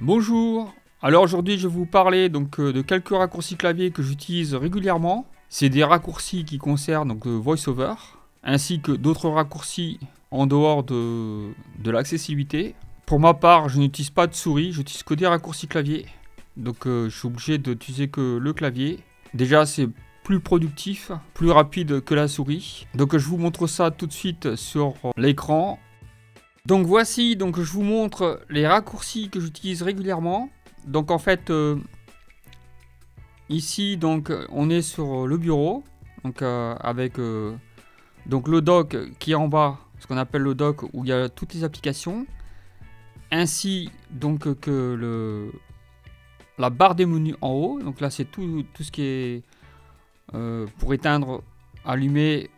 Bonjour, alors aujourd'hui je vais vous parler de quelques raccourcis clavier que j'utilise régulièrement. C'est des raccourcis qui concernent VoiceOver, ainsi que d'autres raccourcis en dehors de l'accessibilité. Pour ma part, je n'utilise pas de souris, j'utilise que des raccourcis clavier. Donc je suis obligé d'utiliser que le clavier. Déjà c'est plus productif, plus rapide que la souris. Donc je vous montre ça tout de suite sur l'écran. Donc voici, je vous montre les raccourcis que j'utilise régulièrement. Donc en fait, ici on est sur le bureau, avec le dock qui est en bas, ce qu'on appelle le dock où il y a toutes les applications, ainsi que la barre des menus en haut. Donc là c'est tout ce qui est pour éteindre, allumer,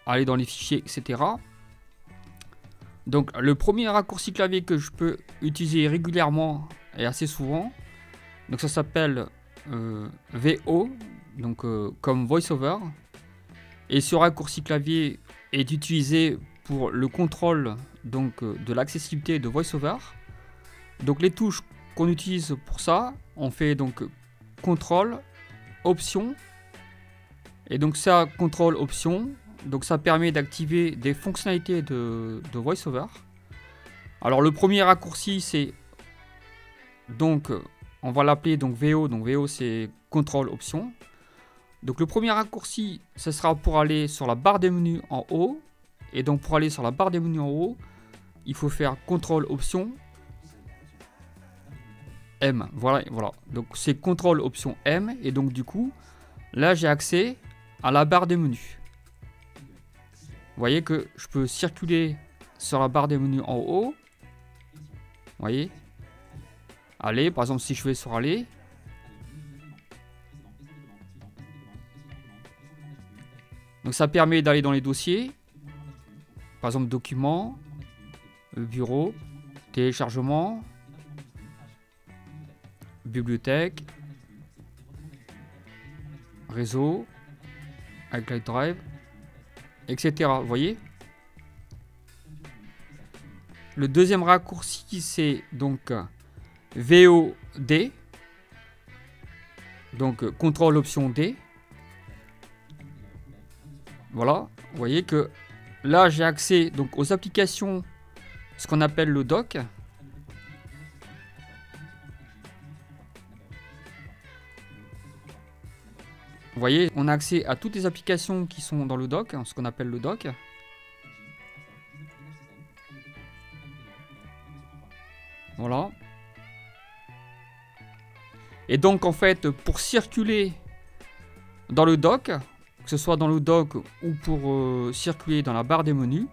aller dans les fichiers, etc. Donc le premier raccourci clavier que je peux utiliser régulièrement et assez souvent, donc ça s'appelle VO, comme VoiceOver. Et ce raccourci clavier est utilisé pour le contrôle de l'accessibilité de VoiceOver. Donc les touches qu'on utilise pour ça, on fait contrôle, option, et donc ça contrôle option. Donc ça permet d'activer des fonctionnalités de VoiceOver. Alors le premier raccourci c'est on va l'appeler VO. Donc VO c'est contrôle option. Donc le premier raccourci ce sera pour aller sur la barre des menus en haut. Et donc pour aller sur la barre des menus en haut, il faut faire contrôle option M. Voilà. Donc c'est contrôle option M. Et donc du coup là j'ai accès à la barre des menus. Vous voyez que je peux circuler sur la barre des menus en haut. Vous voyez. Aller, par exemple, si je vais sur aller. Donc ça permet d'aller dans les dossiers. Par exemple, documents, bureau, téléchargement, bibliothèque, réseau, iCloud Drive, etc. Vous voyez. Le deuxième raccourci c'est VOD, contrôle option D. Voilà, vous voyez que là j'ai accès aux applications, ce qu'on appelle le dock. Vous voyez, on a accès à toutes les applications qui sont dans le dock, ce qu'on appelle le dock. Voilà. Et donc en fait, pour circuler dans le dock, que ce soit dans le dock ou pour circuler dans la barre des menus,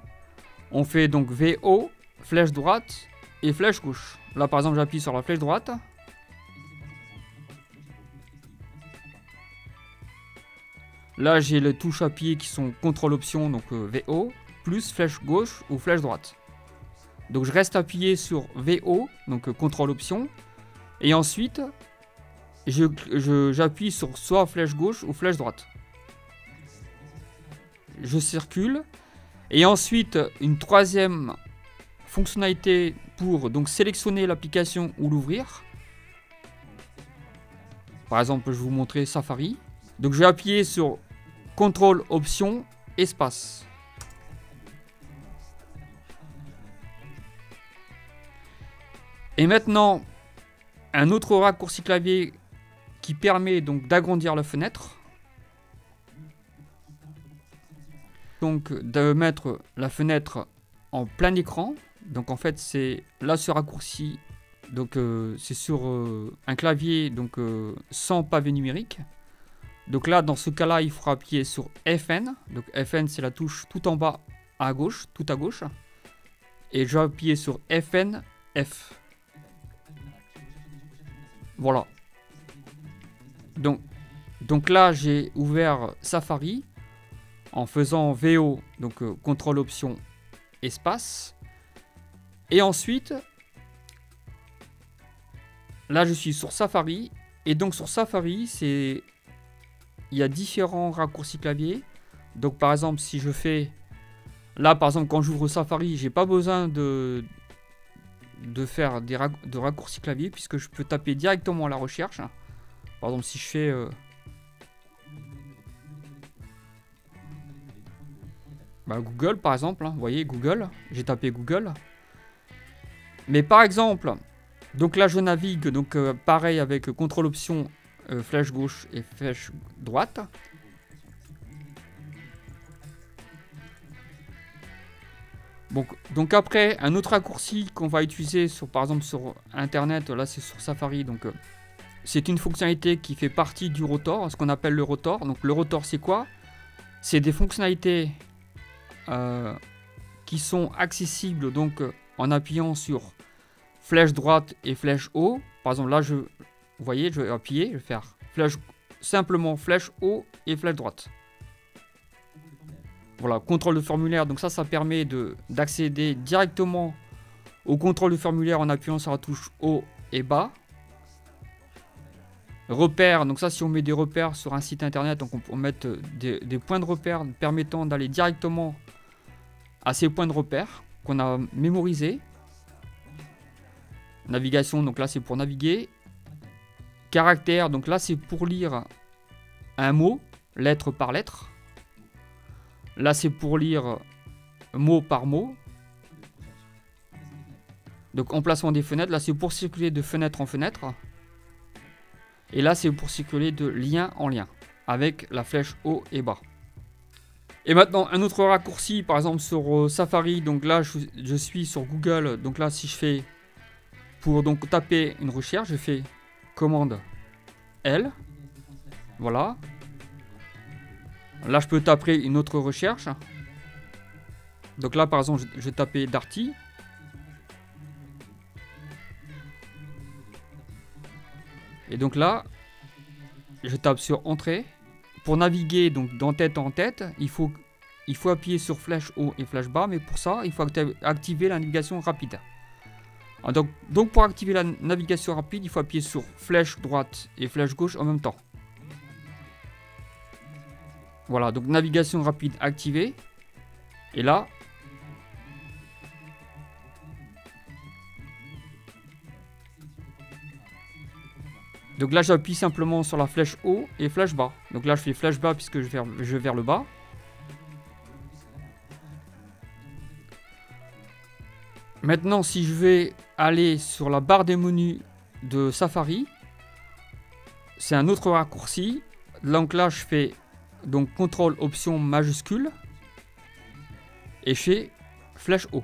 on fait VO, flèche droite et flèche gauche. Là par exemple j'appuie sur la flèche droite. Là, j'ai les touches à pied qui sont contrôle option, VO, plus flèche gauche ou flèche droite. Donc je reste appuyé sur VO, contrôle option. Et ensuite, j'appuie sur soit flèche gauche ou flèche droite. Je circule. Et ensuite, une troisième fonctionnalité pour sélectionner l'application ou l'ouvrir. Par exemple, je vais vous montrer Safari. Donc je vais appuyer sur contrôle option espace. Et maintenant, un autre raccourci clavier qui permet d'agrandir la fenêtre. Donc de mettre la fenêtre en plein écran. Donc en fait c'est là ce raccourci. C'est sur un clavier sans pavé numérique. Donc là, dans ce cas-là, il faudra appuyer sur FN. Donc FN, c'est la touche tout en bas à gauche, tout à gauche. Et je vais appuyer sur FN, F. Voilà. Donc là, j'ai ouvert Safari en faisant VO, contrôle option espace. Et ensuite, là, je suis sur Safari. Et donc sur Safari, il y a différents raccourcis clavier. Donc par exemple si je fais là par exemple quand j'ouvre Safari, j'ai pas besoin de faire de raccourcis clavier puisque je peux taper directement la recherche. Par exemple, si je fais Google par exemple, vous voyez Google, j'ai tapé Google. Mais par exemple, donc là je navigue, donc pareil avec CTRL option flèche gauche et flèche droite. Donc après, un autre raccourci qu'on va utiliser sur, par exemple sur internet, là c'est sur Safari, donc c'est une fonctionnalité qui fait partie du rotor, ce qu'on appelle le rotor. Donc le rotor c'est quoi? C'est des fonctionnalités qui sont accessibles donc en appuyant sur flèche droite et flèche haut. Par exemple là vous voyez, je vais appuyer, je vais faire simplement flèche haut et flèche droite. Voilà, contrôle de formulaire, donc ça permet d'accéder directement au contrôle de formulaire en appuyant sur la touche haut et bas. Repères, donc ça si on met des repères sur un site internet, donc on peut mettre des points de repère permettant d'aller directement à ces points de repère qu'on a mémorisés. Navigation, donc là c'est pour naviguer. Caractère, donc là c'est pour lire un mot, lettre par lettre. Là, c'est pour lire mot par mot. Donc, emplacement des fenêtres. Là, c'est pour circuler de fenêtre en fenêtre. Et là, c'est pour circuler de lien en lien. Avec la flèche haut et bas. Et maintenant, un autre raccourci, par exemple, sur Safari. Donc là, je suis sur Google. Donc là, si je fais... Pour donc taper une recherche, je fais commande L. Voilà. Là, je peux taper une autre recherche. Donc là, par exemple, je vais taper Darty. Et donc là, je tape sur Entrée. Pour naviguer donc dans tête en tête, il faut appuyer sur flèche haut et flèche bas. Mais pour ça, il faut activer la navigation rapide. Donc pour activer la navigation rapide, il faut appuyer sur flèche droite et flèche gauche en même temps. Voilà, donc navigation rapide activée. Et là, donc là j'appuie simplement sur la flèche haut et flèche bas. Donc là je fais flèche bas puisque je vais vers le bas. Maintenant si je vais aller sur la barre des menus de Safari, c'est un autre raccourci. Donc là je fais donc CTRL option majuscule et je fais flèche haut.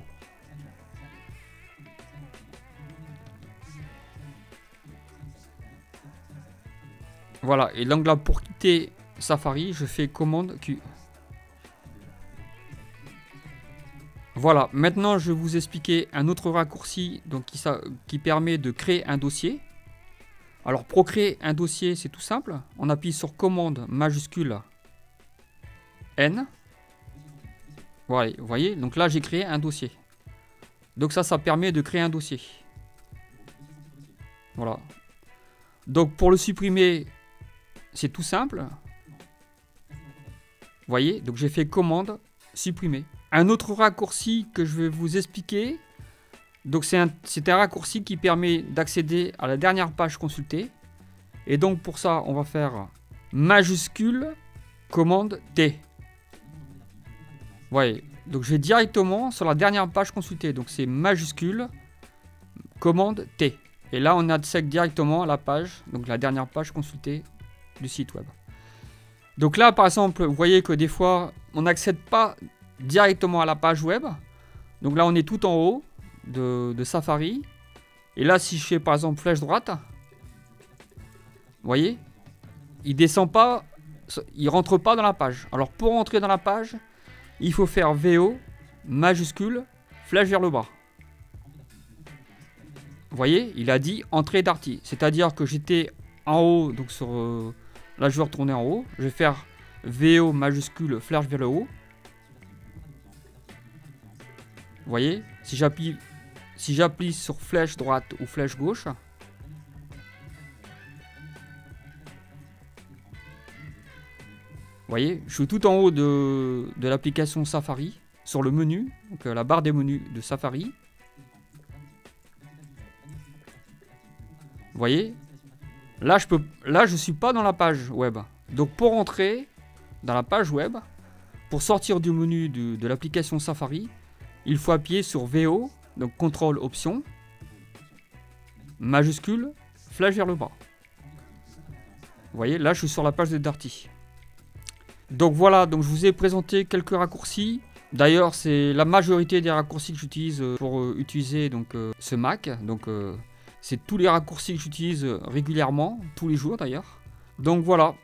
Voilà, et donc là pour quitter Safari, je fais commande Q. Voilà, maintenant je vais vous expliquer un autre raccourci donc qui permet de créer un dossier. Alors pour créer un dossier, c'est tout simple. On appuie sur commande majuscule N. Voilà, vous voyez, donc là j'ai créé un dossier. Donc ça permet de créer un dossier. Voilà. Donc pour le supprimer, c'est tout simple. Vous voyez, donc j'ai fait commande supprimer. Un autre raccourci que je vais vous expliquer. Donc c'est un raccourci qui permet d'accéder à la dernière page consultée. Et donc pour ça, on va faire majuscule commande T. Vous voyez, donc je vais directement sur la dernière page consultée. Donc c'est majuscule commande T. Et là, on accède directement à la page, donc la dernière page consultée du site web. Donc là, par exemple, vous voyez que des fois, on n'accède pas directement à la page web. Donc là, on est tout en haut de Safari. Et là, si je fais par exemple flèche droite, vous voyez, il descend pas, il rentre pas dans la page. Alors pour rentrer dans la page, il faut faire VO majuscule flèche vers le bas. Vous voyez, il a dit entrée Darty. C'est-à-dire que j'étais en haut, donc sur... là, je vais retourner en haut. Je vais faire VO majuscule flèche vers le haut. Vous voyez, si j'appuie sur flèche droite ou flèche gauche, vous voyez, je suis tout en haut de l'application Safari, sur le menu, donc la barre des menus de Safari. Vous voyez, là je suis pas dans la page web. Donc pour entrer dans la page web, pour sortir du menu de l'application Safari, il faut appuyer sur VO, donc contrôle option, majuscule, flèche vers le bas. Vous voyez, là je suis sur la page de Darty. Donc voilà, donc je vous ai présenté quelques raccourcis. D'ailleurs, c'est la majorité des raccourcis que j'utilise pour utiliser donc, ce Mac. Donc c'est tous les raccourcis que j'utilise régulièrement, tous les jours d'ailleurs. Donc voilà.